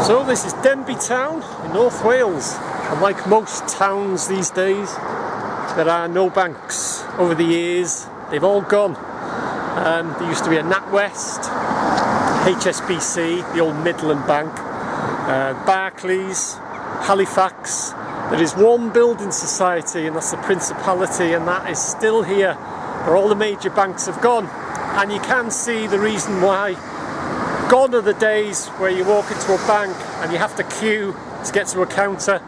So this is Denbigh Town in North Wales, and like most towns these days, there are no banks. Over the years, they've all gone. There used to be a NatWest, HSBC, the old Midland Bank, Barclays, Halifax. There is one building society, and that's the Principality, and that is still here, where all the major banks have gone. And you can see the reason why. Gone are the days where you walk into a bank and you have to queue to get to a counter.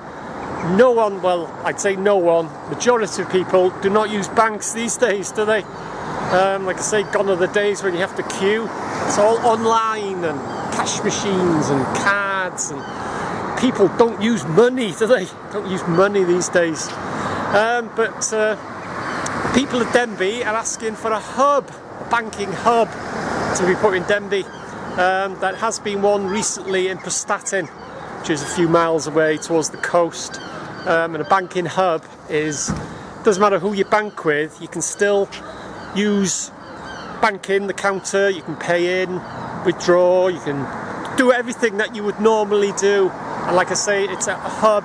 No one, well, I'd say no one, majority of people do not use banks these days, do they? Like I say, gone are the days when you have to queue. It's all online and cash machines and cards, and people don't use money, do they? Don't use money these days. But people at Denbigh are asking for a hub, a banking hub, to be put in Denbigh. There has been one recently in Prestatyn, which is a few miles away towards the coast. And a banking hub doesn't matter who you bank with, you can still use banking, the counter, you can pay in, withdraw, you can do everything that you would normally do. And like I say, it's a hub.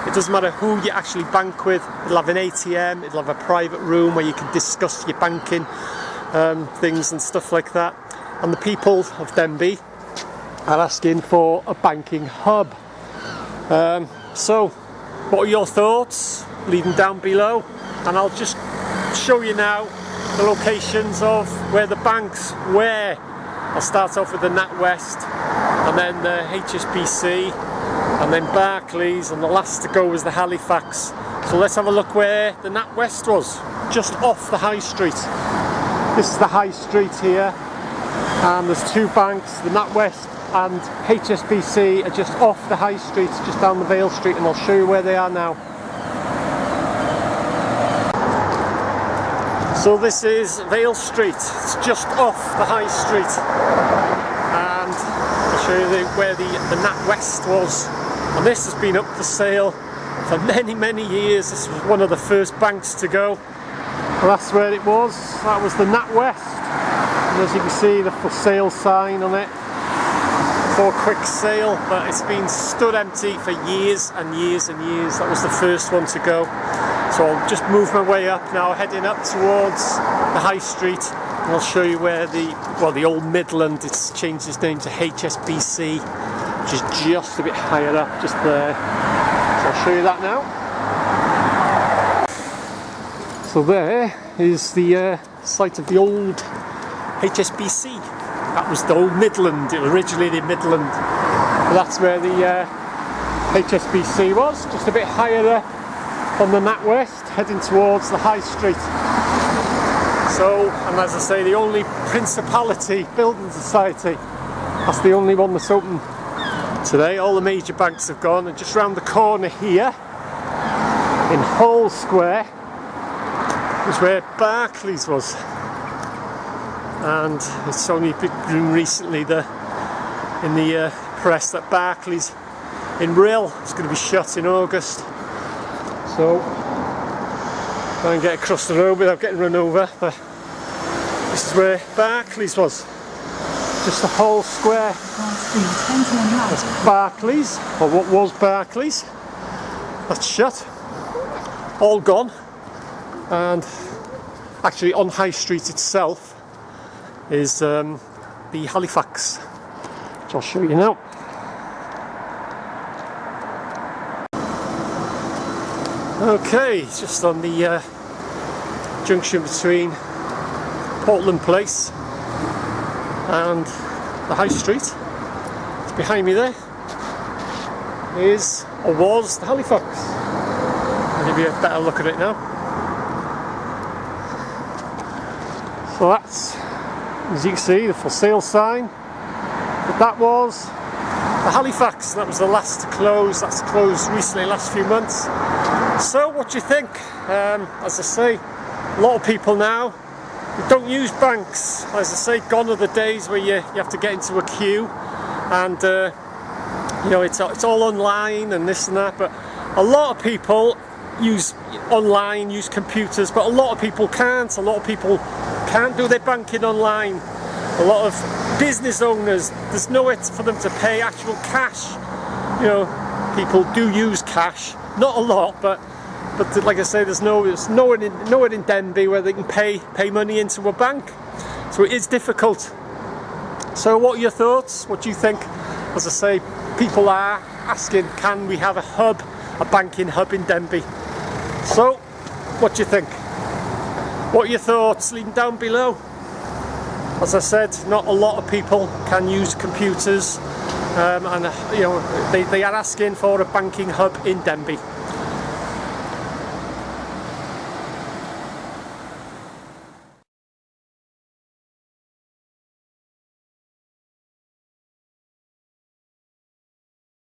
It doesn't matter who you actually bank with. It'll have an ATM, it'll have a private room where you can discuss your banking things and stuff like that. And the people of Denbigh are asking for a banking hub. So, what are your thoughts? Leave them down below, and I'll just show you now the locations of where the banks were. I'll start off with the NatWest, and then the HSBC, and then Barclays, and the last to go was the Halifax. So let's have a look where the NatWest was, just off the high street. This is the high street here. And there's two banks, the NatWest and HSBC, are just off the high street, just down the Vale Street, and I'll show you where they are now. So this is Vale Street, it's just off the high street, and I'll show you where the NatWest was. And this has been up for sale for many years. This was one of the first banks to go. Well, that's where it was, that was the NatWest. And as you can see, the for sale sign on it, for quick sale, but it's been stood empty for years and years and years. That was the first one to go. So I'll just move my way up now, heading up towards the high street, and I'll show you where the old Midland, it's changed its name to HSBC, which is just a bit higher up, just there. So I'll show you that now. So there is the site of the old HSBC. That was the old Midland, it was originally the Midland. But that's where the HSBC was, just a bit higher up on the NatWest, heading towards the high street. So, and as I say, the only Principality Building Society, that's the only one that's open today. All the major banks have gone, and just round the corner here, in Hall Square, is where Barclays was. And it's only been recently in the press that Barclays in Rill is going to be shut in August. So try and get across the road without getting run over. But this is where Barclays was, just the whole square. That's Barclays, or what was Barclays. That's shut, all gone. And actually on High Street itself is the Halifax, which I'll show you now. Okay, just on the junction between Portland Place and the High Street. It's behind me there is, or was, the Halifax. I'll give you a better look at it now. So that's, as you can see, the for sale sign. But that was the Halifax. That was the last to close. That's closed recently, last few months. So what do you think? As I say, a lot of people now don't use banks. As I say, gone are the days where you have to get into a queue, and you know, it's all online and this and that. But a lot of people use online, use computers, but a lot of people can't. A lot of people can't do their banking online. A lot of business owners, there's nowhere for them to pay actual cash. You know, people do use cash, not a lot, but like I say, there's nowhere in Denbigh where they can pay money into a bank. So it is difficult. So what are your thoughts? What do you think? As I say, people are asking, can we have a banking hub in Denbigh? So, what do you think? What are your thoughts? Leave them down below. As I said, not a lot of people can use computers, and you know, they are asking for a banking hub in Denbigh.